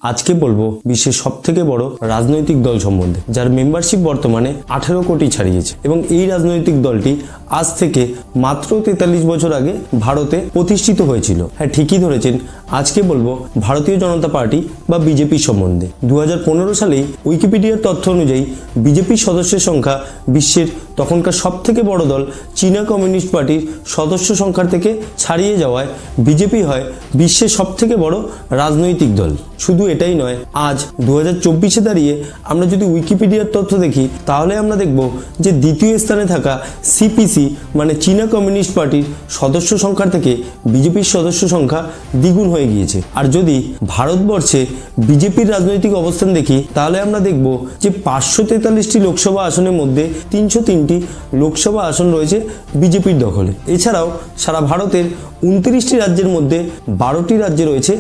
আজকে বলবো বিশ্বের সবথেকে বড় রাজনৈতিক দল সম্বন্ধে, যার মেম্বারশিপ বর্তমানে 18 কোটি ছাড়িয়েছে এবং এই রাজনৈতিক দলটি আজ থেকে মাত্র 43 বছর আগে ভারতে প্রতিষ্ঠিত হয়েছিল। হ্যাঁ, ঠিকই ধরেছেন, আজকে বলবো ভারতীয় জনতা পার্টি বা বিজেপি সম্বন্ধে। 2015 সালেই উইকিপিডিয়ার তথ্য অনুযায়ী বিজেপির সদস্যের সংখ্যা বিশ্বের তখনকার সবথেকে বড় দল চীনা কমিউনিস্ট পার্টির সদস্য সংখ্যার থেকে ছাড়িয়ে যাওয়ায় বিজেপি হয় বিশ্বের সবথেকে বড় রাজনৈতিক দল। শুধু এটাই নয়, আজ 2024-এ দাঁড়িয়ে আমরা যদি উইকিপিডিয়ার তথ্য দেখি তাহলে আমরা দেখব যে দ্বিতীয় স্থানে থাকা সিপিসি মানে চীনা কমিউনিস্ট পার্টির সদস্য সংখ্যার থেকে বিজেপির সদস্য সংখ্যা দ্বিগুণ হয়ে গিয়েছে। আর যদি ভারতবর্ষে বিজেপির রাজনৈতিক অবস্থান দেখি তাহলে আমরা দেখব যে 543টি লোকসভা আসনের মধ্যে 303টি লোকসভা আসন রয়েছে বিজেপির দখলে। এছাড়াও সারা ভারতের 29টি রাজ্যের মধ্যে 12টি রাজ্যে রয়েছে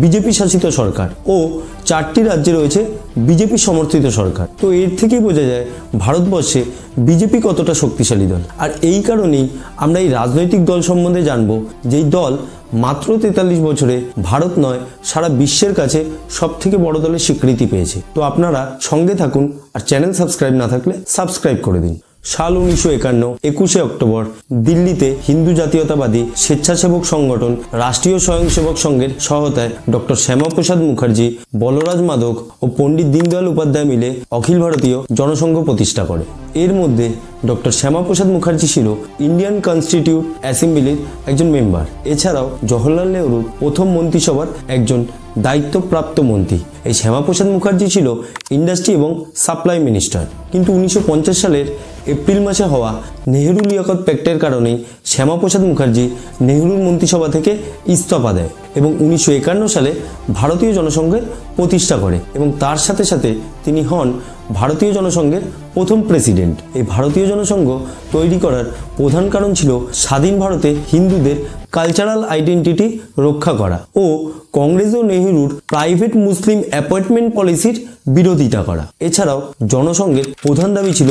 বিজেপি শাসিত সরকার ও 4টি রাজ্যে রয়েছে বিজেপি সমর্থিত সরকার। তো এর থেকেই বোঝা যায় ভারতবর্ষে বিজেপি কতটা শক্তিশালী দল। আর এই কারণেই আমরা এই রাজনৈতিক দল সম্বন্ধে জানবো, যেই দল মাত্র 43 বছরে ভারত নয় সারা বিশ্বের কাছে সবথেকে বড় দলের স্বীকৃতি পেয়েছে। তো আপনারা সঙ্গে থাকুন, আর চ্যানেল সাবস্ক্রাইব না থাকলে সাবস্ক্রাইব করে দিন। সাল 1951, 21শে অক্টোবর দিল্লিতে হিন্দু জাতীয়তাবাদী স্বেচ্ছাসেবক সংগঠন রাষ্ট্রীয় স্বয়ংসেবক সংঘের সহায়তায় ডক্টর শ্যামাপ্রসাদ মুখার্জি, বলরাজ মাধব ও পণ্ডিত দীনদয়াল উপাধ্যায় মিলে অখিল ভারতীয় জনসংঘ প্রতিষ্ঠা করে। এর মধ্যে ডক্টর শ্যামাপ্রসাদ মুখার্জি ছিল ইন্ডিয়ান কনস্টিটিউট অ্যাসেম্বলির একজন মেম্বার। এছাড়াও জওহরলাল নেহরুর প্রথম মন্ত্রিসভার একজন দায়িত্বপ্রাপ্ত মন্ত্রী। এই শ্যামাপ্রসাদ মুখার্জি ছিল ইন্ডাস্ট্রি এবং সাপ্লাই মিনিস্টার। কিন্তু 1950 সালের এপ্রিল মাসে হওয়া নেহরু লিয়াকত প্যাক্টের কারণেই শ্যামাপ্রসাদ মুখার্জি নেহরুর মন্ত্রিসভা থেকে ইস্তফা দেয় এবং 1951 সালে ভারতীয় জনসংঘের প্রতিষ্ঠা করে এবং তার সাথে সাথে তিনি হন ভারতীয় জনসংঘের প্রথম প্রেসিডেন্ট। এই ভারতীয় জনসংঘ তৈরি করার প্রধান কারণ ছিল স্বাধীন ভারতে হিন্দুদের কালচারাল আইডেন্টিটি রক্ষা করা ও কংগ্রেস ও নেহরুর প্রাইভেট মুসলিম অ্যাপয়েন্টমেন্ট পলিসির বিরোধিতা করা। এছাড়াও জনসংঘের প্রধান দাবি ছিল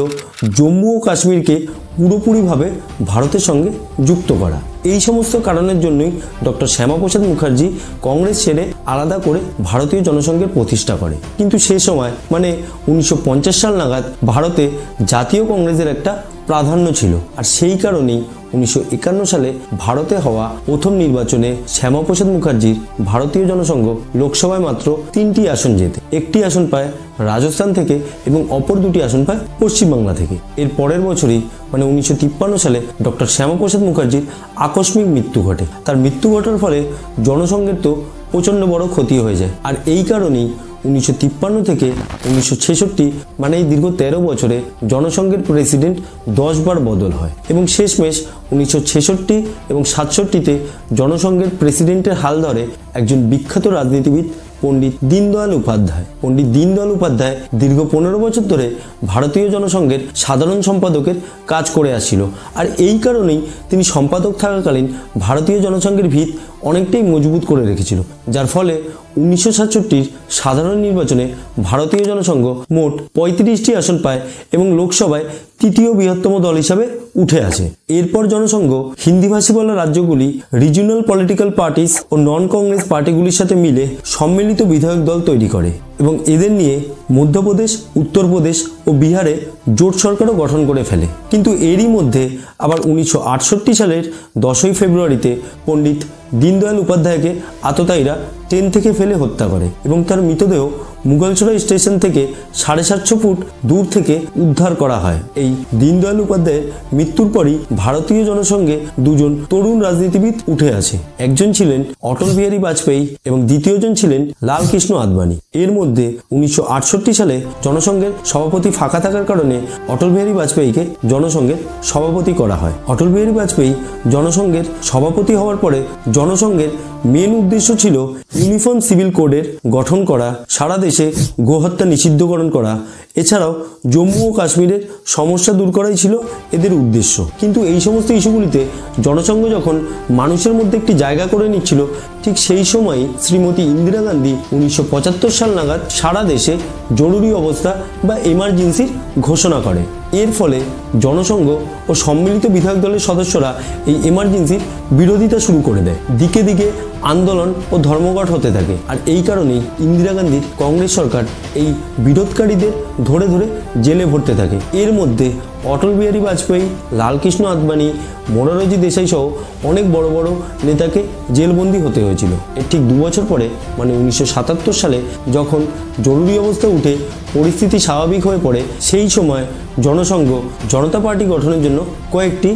জম্মু ও কাশ্মীরকে পুরোপুরিভাবে ভারতের সঙ্গে যুক্ত করা। এই সমস্ত কারণের জন্যই ডক্টর শ্যামাপ্রসাদ মুখার্জি কংগ্রেস ছেড়ে আলাদা করে ভারতীয় জনসংঘের প্রতিষ্ঠা করে। কিন্তু সে সময় মানে 1950 সাল নাগাদ ভারতে জাতীয় কংগ্রেসের একটা প্রাধান্য ছিল। আর সেই কারণেই 1951 সালে ভারতে হওয়া প্রথম নির্বাচনে শ্যামাপ্রসাদ মুখার্জির ভারতীয় জনসংঘ লোকসভায় মাত্র 3টি আসন জেতে। একটি আসন পায় রাজস্থান থেকে এবং অপর 2টি আসন পায় পশ্চিমবাংলা থেকে। এর পরের বছরই মানে 1953 সালে ডক্টর শ্যামাপ্রসাদ মুখার্জির আকস্মিক মৃত্যু ঘটে। তার মৃত্যু ঘটার ফলে জনসংঘের তো প্রচণ্ড বড় ক্ষতি হয়ে যায়। আর এই কারণেই 1953 থেকে 1966 মানে এই দীর্ঘ 13 বছরে জনসংঘের প্রেসিডেন্ট 10 বার বদল হয় এবং শেষমেশ 1966 এবং 67-তে জনসংঘের প্রেসিডেন্টের হাল ধরে একজন বিখ্যাত রাজনীতিবিদ পণ্ডিত দীনদয়াল উপাধ্যায়। পণ্ডিত দীনদয়াল উপাধ্যায় দীর্ঘ 15 বছর ধরে ভারতীয় জনসংঘের সাধারণ সম্পাদকের কাজ করে আসছিল। আর এই কারণেই তিনি সম্পাদক থাকাকালীন ভারতীয় জনসংঘের ভিত অনেকটাই মজবুত করে রেখেছিল, যার ফলে 1967 সাধারণ নির্বাচনে ভারতীয় জনসংঘ মোট 35টি আসন পায় এবং লোকসভায় তৃতীয় বৃহত্তম দল হিসাবে উঠে আসে। এরপর জনসংঘ হিন্দিভাষী বলা রাজ্যগুলি রিজিওনাল পলিটিক্যাল পার্টিস ও নন কংগ্রেস পার্টিগুলির সাথে মিলে সম্মিলিত বিধায়ক দল তৈরি করে এবং এদের নিয়ে মধ্যপ্রদেশ, উত্তরপ্রদেশ ও বিহারে জোট সরকারও গঠন করে ফেলে। কিন্তু এরই মধ্যে আবার 1968 সালের 10ই ফেব্রুয়ারিতে পণ্ডিত দীনদয়াল উপাধ্যায়কে আততায়ীরা ট্রেন থেকে ফেলে হত্যা করে এবং তার মৃতদেহ মুঘলসরাই স্টেশন থেকে 750 ফুট দূর থেকে উদ্ধার করা হয়। এই দীনদয়াল উপাধ্যায়ের মৃত্যুর পরই ভারতীয় জনসংঘে দুজন তরুণ রাজনীতিবিদ উঠে আসে। একজন ছিলেন অটল বিহারী বাজপেয়ী এবং দ্বিতীয়জন ছিলেন লালকৃষ্ণ আদবানি। এর মধ্যে 1968 সালে জনসংঘের সভাপতি ফাঁকা থাকার কারণে অটল বিহারী বাজপেয়ীকে জনসংঘের সভাপতি করা হয়। অটল বিহারী বাজপেয়ী জনসংঘের সভাপতি হওয়ার পরে জনসংঘের মেন উদ্দেশ্য ছিল ইউনিফর্ম সিভিল কোডের গঠন করা, সারা দেশে গোহত্যা নিষিদ্ধকরণ করা, এছাড়াও জম্মু ও কাশ্মীরের সমস্যা দূর করাই ছিল এদের উদ্দেশ্য। কিন্তু এই সমস্ত ইস্যুগুলিতে জনসংঘ যখন মানুষের মধ্যে একটি জায়গা করে নিচ্ছিল, ঠিক সেই সময়ই শ্রীমতী ইন্দিরা গান্ধী 1975 সাল নাগাদ সারা দেশে জরুরি অবস্থা বা এমার্জেন্সির ঘোষণা করে। এর ফলে জনসংঘ ও সম্মিলিত বিধায়ক দলের সদস্যরা এই এমার্জেন্সির বিরোধিতা শুরু করে দেয়। দিকে দিকে আন্দোলন ও ধর্মঘট হতে থাকে। আর এই কারণেই ইন্দিরা গান্ধীর কংগ্রেস সরকার এই বিরোধকারীদের ধরে ধরে জেলে ভরতে থাকে। এর মধ্যে অটল বিহারী বাজপেয়ী, লালকৃষ্ণ আদবানি, মোরারজি দেশাই সহ অনেক বড় বড় নেতাকে জেলবন্দি হতে হয়েছিল। এর ঠিক 2 বছর পরে মানে 1977 সালে যখন জরুরি অবস্থা উঠে পরিস্থিতি স্বাভাবিক হয়ে পড়ে, সেই সময় জনসংঘ জনতা পার্টি গঠনের জন্য কয়েকটি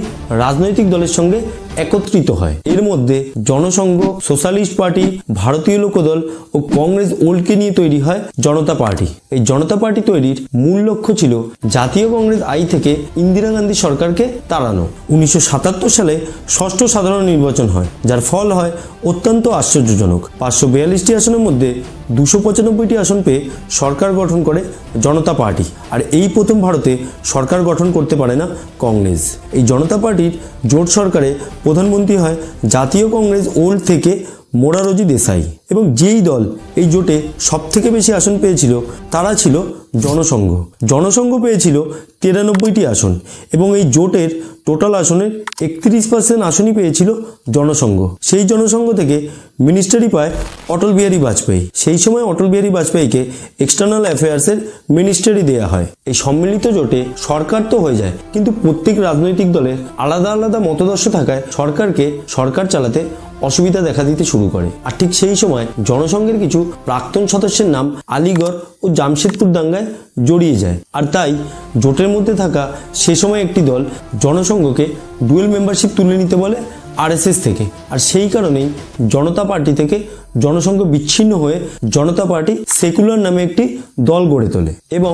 রাজনৈতিক দলের সঙ্গে একত্রিত হয়। এর মধ্যে জনসংঘ, সোশ্যালিস্ট পার্টি, ভারতীয় লোকদল ও কংগ্রেস ওল্ডকে নিয়ে তৈরি হয় জনতা পার্টি। এই জনতা পার্টি তৈরির মূল লক্ষ্য ছিল জাতীয় কংগ্রেস আই থেকে ইন্দিরা গান্ধী সরকারকে তাড়ানো। 1977 সালে ষষ্ঠ সাধারণ নির্বাচন হয়, যার ফল হয় অত্যন্ত আশ্চর্যজনক। 542টি আসনের মধ্যে 295টি আসন পেয়ে সরকার গঠন করে জনতা পার্টি। আর এই প্রথম ভারতে সরকার গঠন করতে পারে না কংগ্রেস। এই জনতা পার্টির জোট সরকারে প্রধানমন্ত্রী হয় জাতীয় কংগ্রেস ওল্ড থেকে মোরারজি দেশাই। এবং যেই দল এই জোটে সবথেকে বেশি আসন পেয়েছিল তারা ছিল জনসংঘ। জনসংঘ পেয়েছিল 93টি আসন এবং এই জোটের টোটাল আসনের 31% আসনই পেয়েছিল জনসংঘ। সেই জনসংঘ থেকে মিনিস্টারি পায় অটল বিহারী বাজপেয়ী। সেই সময় অটল বিহারী বাজপেয়ীকে এক্সটার্নাল অ্যাফেয়ার্সের মিনিস্টারি দেয়া হয়। এই সম্মিলিত জোটে সরকার তো হয়ে যায়, কিন্তু প্রত্যেক রাজনৈতিক দলের আলাদা আলাদা মতাদর্শ থাকায় সরকার চালাতে অসুবিধা দেখা দিতে শুরু করে। আর ঠিক সেই সময় জনসংঘের কিছু প্রাক্তন সদস্যের নাম আলিগড় ও জামশেদপুর দাঙ্গায় জড়িয়ে যায়। আর তাই জোটের মধ্যে থাকা সে সময় একটি দল জনসংঘকে ডুয়েল মেম্বারশিপ তুলে নিতে বলে আরএসএস থেকে। আর সেই কারণেই জনতা পার্টি থেকে জনসংঘ বিচ্ছিন্ন হয়ে জনতা পার্টি সেকুলার নামে একটি দল গড়ে তোলে এবং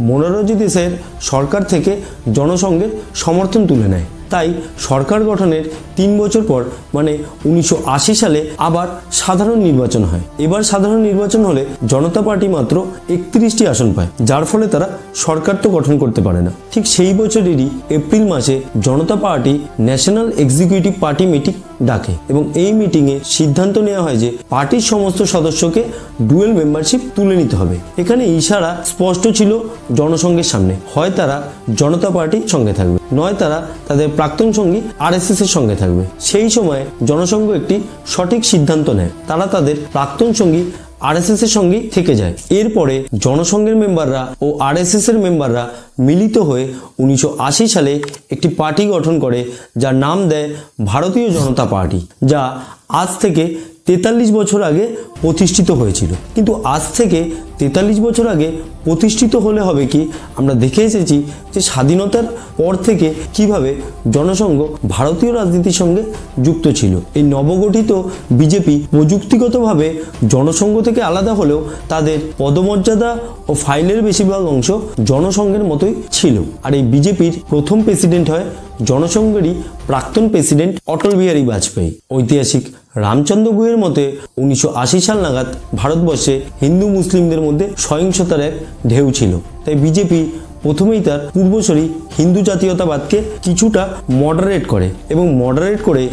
মোরারজি দেশাইয়ের সরকার থেকে জনসংঘের সমর্থন তুলে নেয়। তাই সরকার গঠনের 3 বছর পর মানে 1980 সালে আবার সাধারণ নির্বাচন হয়। এবার সাধারণ নির্বাচন হলে জনতা পার্টি মাত্র 31টি আসন পায়, যার ফলে তারা সরকার তো গঠন করতে পারে না। ঠিক সেই বছরেরই এপ্রিল মাসে Janata party national executive party meeting ডাকে এবং এই মিটিংয়ে সিদ্ধান্ত নেওয়া হয় যে পার্টির সমস্ত সদস্যকে ডুয়েল মেম্বারশিপ তুলে নিতে হবে। এখানে ইশারা স্পষ্ট ছিল জনসংঘের সামনে, হয় তারা জনতা পার্টির সঙ্গে থাকবে, নয় তারা তাদের প্রাক্তন সঙ্গী আরএসএস এর সঙ্গে থাকবে। সেই সময় জনসংঘ একটি সঠিক সিদ্ধান্ত নেয়, তারা তাদের প্রাক্তন সঙ্গী আরএসএস এর সঙ্গেই থেকে যায়। এরপরে জনসংঘের মেম্বাররা ও আরএসএস এর মেম্বাররা মিলিত হয়ে 1980 সালে একটি পার্টি গঠন করে, যার নাম দেয় ভারতীয় জনতা পার্টি, যা আজ থেকে 43 বছর আগে প্রতিষ্ঠিত হয়েছিল। কিন্তু আজ থেকে 43 বছর আগে প্রতিষ্ঠিত হলে হবে কি, আমরা দেখে এসেছি যে স্বাধীনতার পর থেকে কিভাবে জনসংঘ ভারতীয় রাজনীতির সঙ্গে যুক্ত ছিল। এই নবগঠিত বিজেপি প্রযুক্তিগতভাবে জনসংঘ থেকে আলাদা হলেও তাদের পদমর্যাদা ও ফাইলের বেশিরভাগ অংশ জনসংঘের মতোই ছিল। আর এই বিজেপির প্রথম প্রেসিডেন্ট হয় জনসংঘেরই প্রাক্তন প্রেসিডেন্ট অটল বিহারী বাজপেয়ী। ঐতিহাসিক রামচন্দ্র গুহের মতে 1980 সাল নাগাদ ভারতবর্ষে হিন্দু মুসলিমদের মধ্যে সহিংসতার এক ঢেউ ছিল। তাই বিজেপি প্রথমেই তার পূর্বসূরি হিন্দু জাতীয়তাবাদকে কিছুটা মডারেট করে এবং মডারেট করে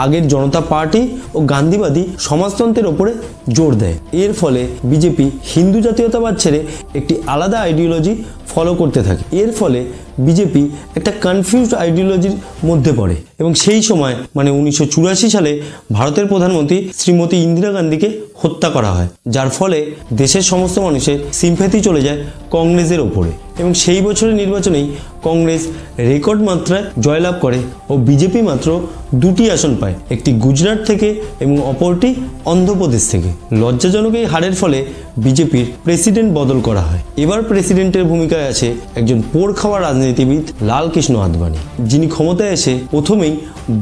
আগের জনতা পার্টি ও গান্ধীবাদী সমাজতন্ত্রের ওপরে জোর দেয়। এর ফলে বিজেপি হিন্দু জাতীয়তাবাদ ছেড়ে একটি আলাদা আইডিওলজি ফলো করতে থাকে। এর ফলে বিজেপি একটা কনফিউজড আইডিওলজির মধ্যে পড়ে এবং সেই সময় মানে 1984 সালে ভারতের প্রধানমন্ত্রী শ্রীমতী ইন্দিরা গান্ধীকে হত্যা করা হয়, যার ফলে দেশের সমস্ত মানুষের সিম্প্যাথি চলে যায় কংগ্রেসের ওপরে। এবং সেই বছরের নির্বাচনেই কংগ্রেস রেকর্ড মাত্রায় জয়লাভ করে ও বিজেপি মাত্র 2টি আসন পায়, একটি গুজরাট থেকে এবং অপরটি অন্ধ্রপ্রদেশ থেকে। লজ্জাজনক এই হারের ফলে বিজেপির প্রেসিডেন্ট বদল করা হয়। এবার প্রেসিডেন্টের ভূমিকায় আছে একজন পোড় খাওয়া রাজনীতিবিদ লালকৃষ্ণ আদবানি, যিনি ক্ষমতায় এসে প্রথমেই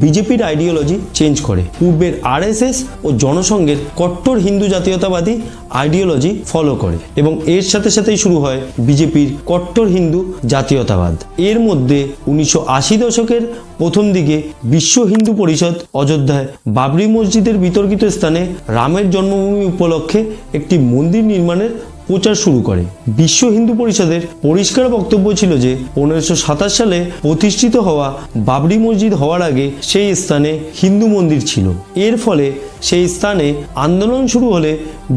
বিজেপির আইডিওলজি চেঞ্জ করে। পূর্বের আরএসএস ও জনসংঘের কট্টর হিন্দু জাতীয়তাবাদী আইডিওলজি ফলো করে এবং এর সাথে সাথেই শুরু হয় বিজেপির কট্টর হিন্দু জাতীয়তাবাদ। এর মধ্যে 1980 দশকের প্রথম দিকে বিশ্ব হিন্দু পরিষদ অযোধ্যায় বাবরি মসজিদের বিতর্কিত স্থানে রামের জন্মভূমি উপলক্ষে একটি মন্দির নির্মাণের প্রচার শুরু করে। বিশ্ব হিন্দু পরিষদের পরিষ্কার বক্তব্য ছিল যে 1527 সালে প্রতিষ্ঠিত হওয়া বাবরি মসজিদ হওয়ার আগে সেই স্থানে হিন্দু মন্দির ছিল। এর ফলে সেই স্থানে আন্দোলন শুরু হলে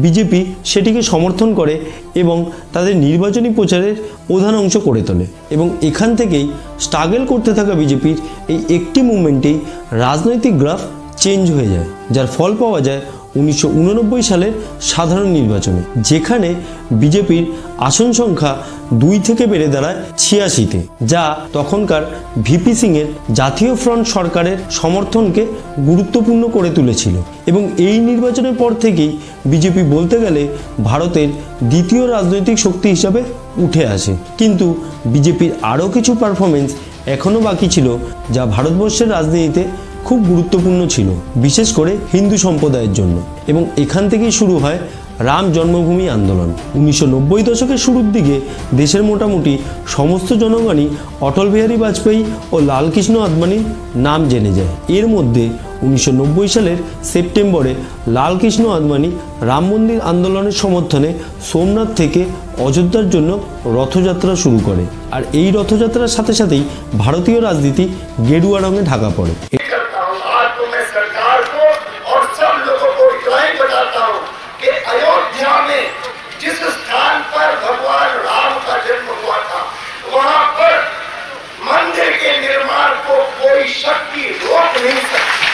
বিজেপি সেটিকে সমর্থন করে এবং তাদের নির্বাচনী প্রচারের প্রধান অংশ করে তোলে। এবং এখান থেকেই স্ট্রাগল করতে থাকা বিজেপির এই একটি মুভমেন্টেই রাজনৈতিক গ্রাফ চেঞ্জ হয়ে যায়, যার ফল পাওয়া যায় 1989 সালের সাধারণ নির্বাচনে, যেখানে বিজেপির আসন সংখ্যা 2 থেকে বেড়ে দাঁড়ায় 86-তে, যা তখনকার ভিপি সিং এর জাতীয় ফ্রন্ট সরকারের সমর্থনকে গুরুত্বপূর্ণ করে তুলেছিল। এবং এই নির্বাচনের পর থেকেই বিজেপি বলতে গেলে ভারতের দ্বিতীয় রাজনৈতিক শক্তি হিসাবে উঠে আসে। কিন্তু বিজেপির আরও কিছু পারফরমেন্স এখনও বাকি ছিল, যা ভারতবর্ষের রাজনীতিতে খুব গুরুত্বপূর্ণ ছিল, বিশেষ করে হিন্দু সম্প্রদায়ের জন্য। এবং এখান থেকেই শুরু হয় রাম জন্মভূমি আন্দোলন। 1990 দশকের শুরুর দিকে দেশের মোটামুটি সমস্ত জনগণই অটল বিহারী বাজপেয়ী ও লালকৃষ্ণ আদবানির নাম জেনে যায়। এর মধ্যে 1990 সালের সেপ্টেম্বরে লালকৃষ্ণ আদবানি রাম মন্দির আন্দোলনের সমর্থনে সোমনাথ থেকে অযোধ্যার জন্য রথযাত্রা শুরু করে। আর এই রথযাত্রার সাথে সাথেই ভারতীয় রাজনীতি গেরুয়া রঙে ঢাকা পড়ে। अयोध्या में जिस स्थान पर भगवान राम का जन्म हुआ था, वहां पर मंदिर के निर्माण को कोई शक्ति रोक नहीं सकती।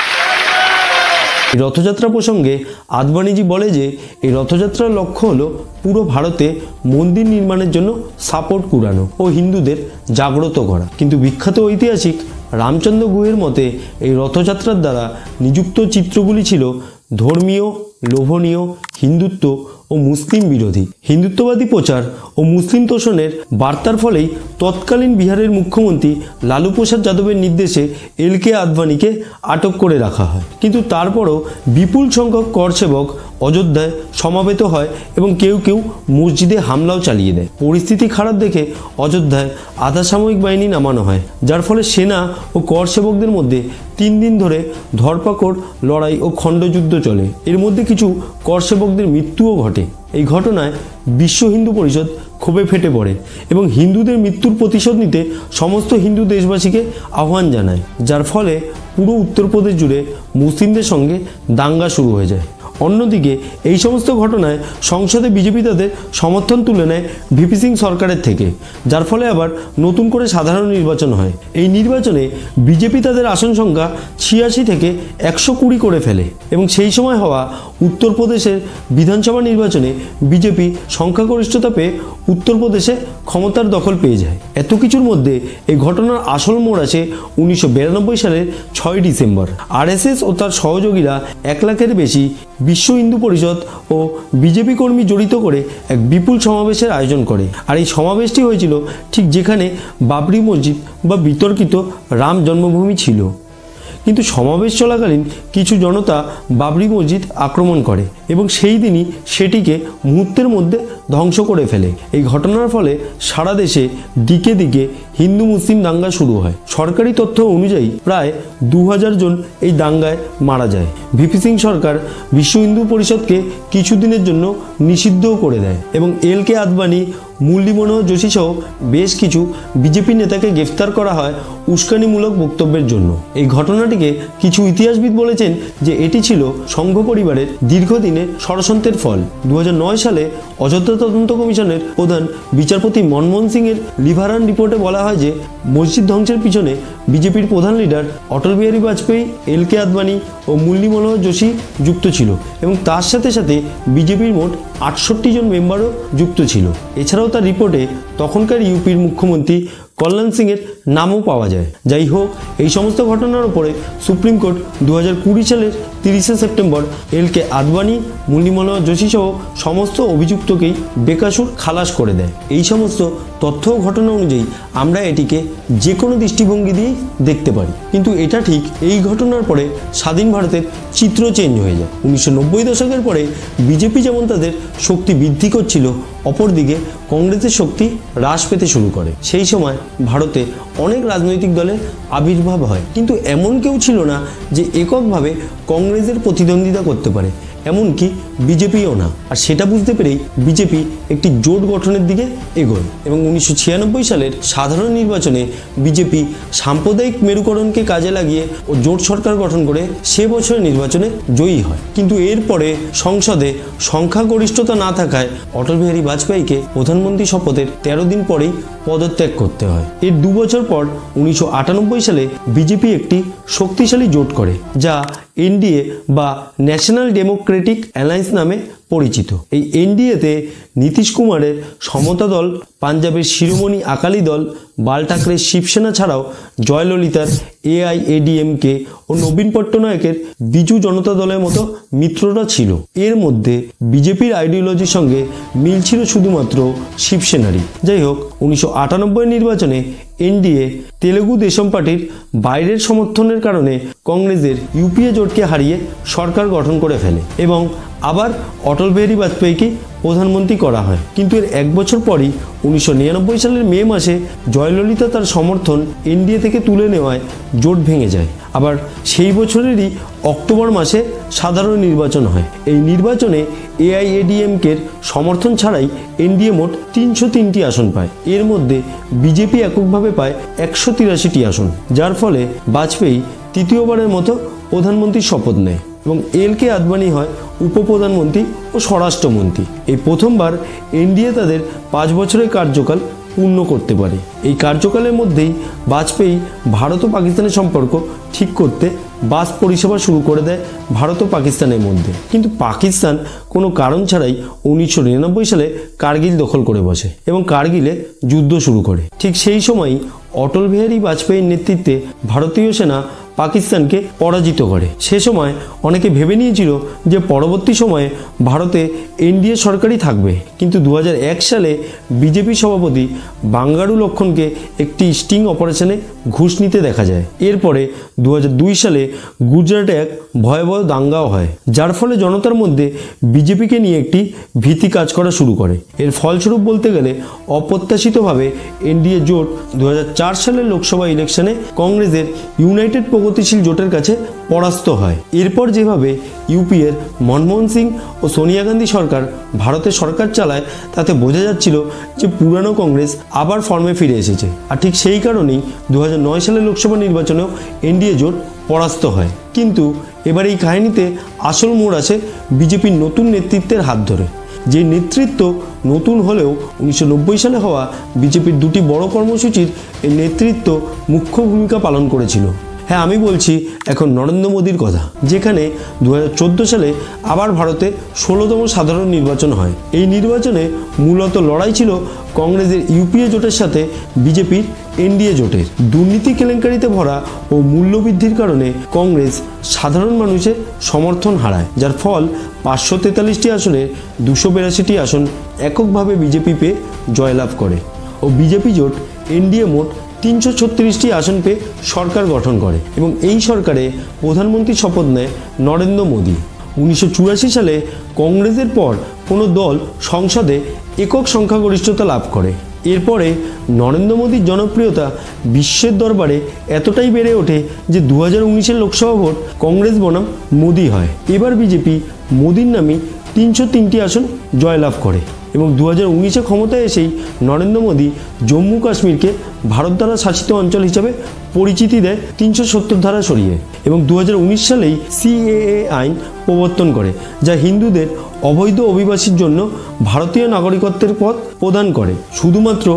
রথযাত্রা প্রসঙ্গে আদবানিজি বলে যে এই রথযাত্রার লক্ষ্য হলো পুরো ভারতে মন্দির নির্মাণের জন্য সাপোর্ট কুড়ানো ও হিন্দুদের জাগ্রত করা। কিন্তু বিখ্যাত ঐতিহাসিক রামচন্দ্র গুহের মতে এই রথযাত্রার দ্বারা নিযুক্ত চিত্রগুলি ছিল ধর্মীয়, লোভনীয়, হিন্দুত্ব ও মুসলিম বিরোধী। হিন্দুত্ববাদী প্রচার ও মুসলিম তোষণের বার্তার ফলেই তৎকালীন বিহারের মুখ্যমন্ত্রী লালু প্রসাদ যাদবের নির্দেশে এল.কে. আদবানিকে আটক করে রাখা হয়। কিন্তু তারপরও বিপুল সংখ্যক করসেবক অযোধ্যায় সমাবেত হয় এবং কেউ কেউ মসজিদে হামলাও চালিয়ে দেয়। পরিস্থিতি খারাপ দেখে অযোধ্যায় আধা সামরিক বাহিনী নামানো হয়, যার ফলে সেনা ও করসেবকদের মধ্যে 3 দিন ধরে ধরপাকড়, লড়াই ও খণ্ডযুদ্ধ চলে। এর মধ্যে কিছু করসেবকদের মৃত্যুও ঘটে। এই ঘটনায় বিশ্ব হিন্দু পরিষদ ক্ষোভে ফেটে পড়ে এবং হিন্দুদের মৃত্যুর প্রতিশোধ নিতে সমস্ত হিন্দু দেশবাসীকে আহ্বান জানায়, যার ফলে পুরো উত্তরপ্রদেশ জুড়ে মুসলিমদের সঙ্গে দাঙ্গা শুরু হয়ে যায়। অন্যদিকে এই সমস্ত ঘটনায় সংসদে বিজেপি তাদের সমর্থন তুলে নেয় ভিপি সিং সরকারের থেকে, যার ফলে আবার নতুন করে সাধারণ নির্বাচন হয়। এই নির্বাচনে বিজেপি তাদের আসন সংখ্যা 86 থেকে 120 করে ফেলে এবং সেই সময় হওয়া উত্তরপ্রদেশের বিধানসভা নির্বাচনে বিজেপি সংখ্যাগরিষ্ঠতা পেয়ে উত্তরপ্রদেশে ক্ষমতার দখল পেয়ে যায়। এত কিছুর মধ্যে এই ঘটনার আসল মোড় আসে 1992 সালের 6 ডিসেম্বর। আরএসএস ও তার সহযোগীরা 1 লাখের বেশি বিশ্ব হিন্দু পরিষদ ও বিজেপি কর্মী জড়িত করে এক বিপুল সমাবেশের আয়োজন করে। আর এই সমাবেশটি হয়েছিল ঠিক যেখানে বাবরি মসজিদ বা বিতর্কিত রাম জন্মভূমি ছিল। কিন্তু সমাবেশ চলাকালীন কিছু জনতা বাবরি মসজিদ আক্রমণ করে এবং সেই দিনই সেটিকে মুহূর্তের মধ্যে ধ্বংস করে ফেলে। এই ঘটনার ফলে সারা দেশে দিকে দিকে হিন্দু মুসলিম দাঙ্গা শুরু হয়। সরকারি তথ্য অনুযায়ী প্রায় 2000 জন এই দাঙ্গায় মারা যায়। ভিপি সিং সরকার বিশ্ব হিন্দু পরিষদকে কিছুদিনের জন্য নিষিদ্ধও করে দেয় এবং এল.কে. আদবানি, মুরলী মনোহর যোশী সহ বেশ কিছু বিজেপি নেতাকে গ্রেফতার করা হয় উস্কানিমূলক বক্তব্যের জন্য। এই ঘটনাটিকে কিছু ইতিহাসবিদ বলেছেন যে এটি ছিল সংঘ পরিবারের দীর্ঘদিনের ষড়যন্ত্রের ফল। 2009 সালে অযোধ্যা তদন্ত কমিশনের প্রধান বিচারপতি মনমোহন সিং এর লিভারান রিপোর্টে বলা হয় যে মসজিদ ধ্বংসের পিছনে বিজেপির প্রধান লিডার অটল বিহারী বাজপেয়ী, এল.কে. আদবানি ও মুরলী মনোহর যোশী যুক্ত ছিল এবং তার সাথে সাথে বিজেপির মোট 68 জন মেম্বারও যুক্ত ছিল। এছাড়াও তার রিপোর্টে তখনকার ইউপির মুখ্যমন্ত্রী কল্যাণ সিং এর নামও পাওয়া যায়। যাই হোক, এই সমস্ত ঘটনার উপরে সুপ্রিম কোর্ট 2020 সালের 30 সেপ্টেম্বর এল.কে. আদবানি, মুরলী মনোহর যোশী সহ সমস্ত অভিযুক্তকেই বেকসুর খালাস করে দেয়। এই সমস্ত তথ্য ও ঘটনা অনুযায়ী আমরা এটিকে যে কোনো দৃষ্টিভঙ্গি দিয়েই দেখতে পারি। কিন্তু এটা ঠিক এই ঘটনার পরে স্বাধীন ভারতের চিত্র চেঞ্জ হয়ে যায়। 1990 দশকের পরে বিজেপি যেমন তাদের শক্তি বৃদ্ধি করছিল, অপরদিকে কংগ্রেসের শক্তি হ্রাস পেতে শুরু করে। সেই সময় ভারতে অনেক রাজনৈতিক দলের আবির্ভাব হয়, কিন্তু এমন কেউ ছিল না যে এককভাবে কংগ্রেসের প্রতিদ্বন্দ্বিতা করতে পারে। এমনকি বিজেপিও না। আর সেটা বুঝতে পেরেই বিজেপি একটি জোট গঠনের দিকে এগোয় এবং 1996 সালের সাধারণ নির্বাচনে বিজেপি সাম্প্রদায়িক মেরুকরণকে কাজে লাগিয়ে ও জোট সরকার গঠন করে সে বছরের নির্বাচনে জয়ী হয়। কিন্তু এরপরে সংসদে সংখ্যাগরিষ্ঠতা না থাকায় অটল বিহারী বাজপেয়ীকে প্রধানমন্ত্রী শপথের 13 দিন পরেই পদত্যাগ করতে হয়। এর 2 বছর পর 1998 সালে বিজেপি একটি শক্তিশালী জোট করে, যা এনডিএ বা ন্যাশনাল ডেমোক্রেটিক অ্যালায়েন্স নামে পরিচিত। এই এনডিএতে নীতিশ কুমারের সমতা দল, পাঞ্জাবের শিরোমণি আকালি দল, বাল ঠাকরের শিবসেনা ছাড়াও জয়ললিতার AIADMK ও নবীন পট্টনায়কের বিজু জনতা দলের মতো মিত্ররা ছিল। এর মধ্যে বিজেপির আইডিওলজির সঙ্গে মিল ছিল শুধুমাত্র শিবসেনারই। যাই হোক, 1998 নির্বাচনে এনডিএ তেলেগু দেশম পার্টির বাইরের সমর্থনের কারণে কংগ্রেসের ইউপিএ জোটকে হারিয়ে সরকার গঠন করে ফেলে এবং আবার অটল বিহারী বাজপেয়ীকে প্রধানমন্ত্রী করা হয়। কিন্তু এর 1 বছর পরই 1999 সালের মে মাসে জয়ললিতা তার সমর্থন এনডিএ থেকে তুলে নেওয়ায় জোট ভেঙে যায়। আবার সেই বছরেরই অক্টোবর মাসে সাধারণ নির্বাচন হয়। এই নির্বাচনে AIADMK'র সমর্থন ছাড়াই এনডিএ মোট 303টি আসন পায়। এর মধ্যে বিজেপি এককভাবে পায় 183টি আসন, যার ফলে বাজপেয়ী তৃতীয়বারের মতো প্রধানমন্ত্রীর শপথ নেয় এবং LK আদবানি হয় উপপ্রধানমন্ত্রী ও স্বরাষ্ট্রমন্ত্রী। এই প্রথমবার এনডিএ তাদের 5 বছরের কার্যকাল পূর্ণ করতে পারে। এই কার্যকালের মধ্যেই বাজপেয়ী ভারত ও পাকিস্তানের সম্পর্ক ঠিক করতে বাস পরিষেবা শুরু করে দেয় ভারত ও পাকিস্তানের মধ্যে। কিন্তু পাকিস্তান কোনো কারণ ছাড়াই 1999 সালে কার্গিল দখল করে বসে এবং কার্গিলে যুদ্ধ শুরু করে। ঠিক সেই সময়ই অটল বিহারী বাজপেয়ীর নেতৃত্বে ভারতীয় সেনা পাকিস্তানকে পরাজিত করে। সে সময় অনেকে ভেবে নিয়েছিল যে পরবর্তী সময়ে ভারতে এনডিএ সরকারই থাকবে, কিন্তু 2001 সালে বিজেপি সভাপতি বাঙ্গারু লক্ষণকে একটি স্টিং অপারেশনে ঘুষ নিতে দেখা যায়। এরপরে 2002 সালে গুজরাটে এক ভয়াবহ দাঙ্গাও হয়, যার ফলে জনতার মধ্যে বিজেপিকে নিয়ে একটি ভীতি কাজ করা শুরু করে। এর ফলস্বরূপ বলতে গেলে অপ্রত্যাশিতভাবে এনডিএ জোট 2004 সালের লোকসভা ইলেকশনে কংগ্রেসের ইউনাইটেড প্রগতিশীল জোটের কাছে পরাস্ত হয়। এরপর যেভাবে ইউপিএর মনমোহন সিং ও সোনিয়া গান্ধী সরকার ভারতে সরকার চালায়, তাতে বোঝা যাচ্ছিল যে পুরানো কংগ্রেস আবার ফর্মে ফিরে এসেছে। আর ঠিক সেই কারণেই 2009 সালের লোকসভা নির্বাচনেও এনডিএ জোট পরাস্ত হয়। কিন্তু এবার এই কাহিনীতে আসল মোড় আসে বিজেপির নতুন নেতৃত্বের হাত ধরে। যে নেতৃত্ব নতুন হলেও 1990 সালে হওয়া বিজেপির 2টি বড় কর্মসূচির এই নেতৃত্ব মুখ্য ভূমিকা পালন করেছিল। হ্যাঁ, আমি বলছি এখন নরেন্দ্র মোদীর কথা, যেখানে 2014 সালে আবার ভারতে 16তম সাধারণ নির্বাচন হয়। এই নির্বাচনে মূলত লড়াই ছিল কংগ্রেসের ইউপিএ জোটের সাথে বিজেপির এনডিএ জোটের। দুর্নীতি কেলেঙ্কারিতে ভরা ও মূল্যবৃদ্ধির কারণে কংগ্রেস সাধারণ মানুষের সমর্থন হারায়, যার ফল 543টি আসনে 282টি আসন এককভাবে বিজেপি পেয়ে জয়লাভ করে ও বিজেপি জোট এনডিএ মোট 336টি আসন পেয়ে সরকার গঠন করে এবং এই সরকারে প্রধানমন্ত্রী শপথ নেয় নরেন্দ্র মোদী। 1984 সালে কংগ্রেসের পর কোনো দল সংসদে একক সংখ্যাগরিষ্ঠতা লাভ করে। এরপরে নরেন্দ্র মোদীর জনপ্রিয়তা বিশ্বের দরবারে এতটাই বেড়ে ওঠে যে 2019 লোকসভা ভোট কংগ্রেস বনাম মোদী হয়। এবার বিজেপি মোদীর নামে 303টি আসন জয়লাভ করে এবং 2019 ক্ষমতায় এসেই নরেন্দ্র মোদী জম্মু কাশ্মীরকে ভারত দ্বারা শাসিত অঞ্চল হিসাবে পরিচিতি দেয় 370 ধারা সরিয়ে এবং 2019 সালেই CAA আইন প্রবর্তন করে, যা হিন্দুদের অবৈধ অভিবাসীর জন্য ভারতীয় নাগরিকত্বের পদ প্রদান করে। শুধুমাত্র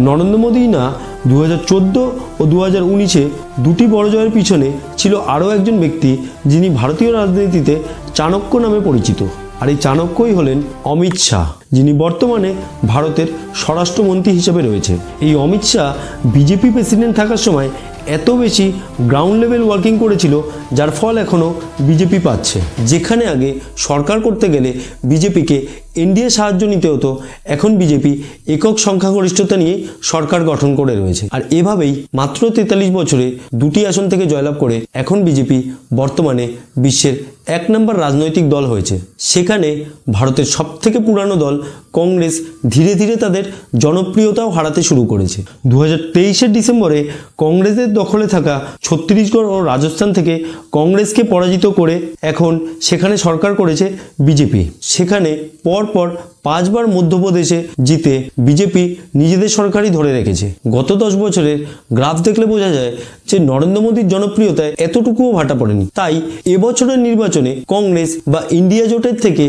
নরেন্দ্র মোদী না, 2014 ও 2019 দুটি বড় জয়ের পিছনে ছিল আরও একজন ব্যক্তি, যিনি ভারতীয় রাজনীতিতে চাণক্য নামে পরিচিত। আর এই চাণক্যই হলেন অমিত শাহ, যিনি বর্তমানে ভারতের স্বরাষ্ট্রমন্ত্রী হিসেবে রয়েছে। এই অমিত শাহ বিজেপি প্রেসিডেন্ট থাকার সময় এত বেশি গ্রাউন্ড লেভেল ওয়ার্কিং করেছিল, যার ফল এখনও বিজেপি পাচ্ছে। যেখানে আগে সরকার করতে গেলে বিজেপিকে এনডিএ সাহায্য নিতে হতো, এখন বিজেপি একক সংখ্যাগরিষ্ঠতা নিয়ে সরকার গঠন করে রয়েছে। আর এভাবেই মাত্র 43 বছরে 2টি আসন থেকে জয়লাভ করে এখন বিজেপি বর্তমানে বিশ্বের 1 নম্বর রাজনৈতিক দল হয়েছে। সেখানে ভারতের সবথেকে পুরানো দল কংগ্রেস ধীরে ধীরে তাদের জনপ্রিয়তাও হারাতে শুরু করেছে। 2023 ডিসেম্বরে কংগ্রেসের দখলে থাকা ছত্তিশগড় ও রাজস্থান থেকে কংগ্রেসকে পরাজিত করে এখন সেখানে সরকার করেছে বিজেপি। সেখানে পরপর 5 বার মধ্যপ্রদেশে জিতে বিজেপি নিজেদের সরকারই ধরে রেখেছে। গত 10 বছরের গ্রাফ দেখলে বোঝা যায় যে নরেন্দ্র মোদীর জনপ্রিয়তায় এতটুকুও ভাটা পড়েনি। তাই এবছরের নির্বাচনে কংগ্রেস বা ইন্ডিয়া জোটের থেকে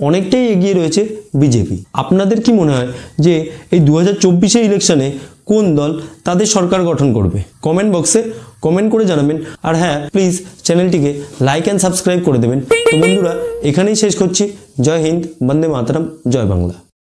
অনেকটাই এগিয়ে রয়েছে বিজেপি। আপনাদের কি মনে হয় যে এই 2024 ইলেকশনে কোন দল তাদের সরকার গঠন করবে? কমেন্ট বক্সে কমেন্ট করে জানাবেন। আর হ্যাঁ, প্লিজ চ্যানেলটিকে লাইক অ্যান্ড সাবস্ক্রাইব করে দেবেন। তো বন্ধুরা, এখানেই শেষ করছি। জয় হিন্দ, বন্দে মাতরম, জয় বাংলা।